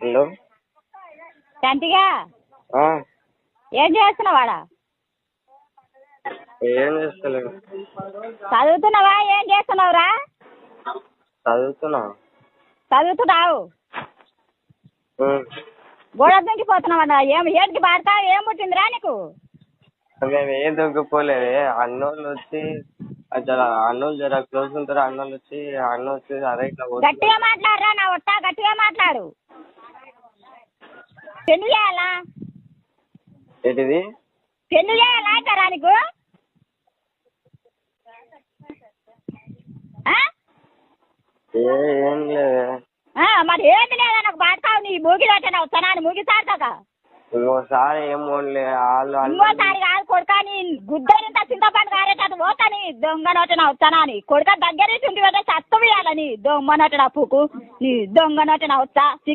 Hello శాంతిగా ఆ, ఏం చేస్తున్నావాడా? ఏం చేస్తలేను. చదువుతున్నావా? ఏం చేస్తున్నావురా? చదువుతున్నా. చదువుతున్నావు. ఉం. గోడ దుంకిపోతున్నావా? ఏంటికి పాడతా? ఏం పుట్టిందిరా నీకు? మేము ఏం దొంగపోలేదే. అన్నోళ్ళు వచ్చి అన్నోళ్ళు జర క్లోజ్ ఉంటారు. అన్నోళ్ళు వచ్చి అదే ఇట్లా గట్టిగా మాట్లాడరా నా ఒట్టా, గట్టిగా మాట్లాడు. పెళ్లి చేయాలా? ఏంటిది? పెళ్లి చేయాలా అంటారా నీకు? ఏం లేదే. మరి ఏంది లేదా నాకు పాడతావు? నీ మూగిలో వస్తాను ముగిసాడతాక ఇంకోసారి ఏం పోన్లే. వాళ్ళు ఇంకోసారి కాదు కొడుకా, నీ గుద్దరింత చింతపండు కారేటట్టు పోతాని దొంగనోట వస్తానా అని కొడుక దగ్గర నుంచి ఉండి చత్తు వేయాలని దొంగనోట పుకు నీ దొంగనోట వస్తా.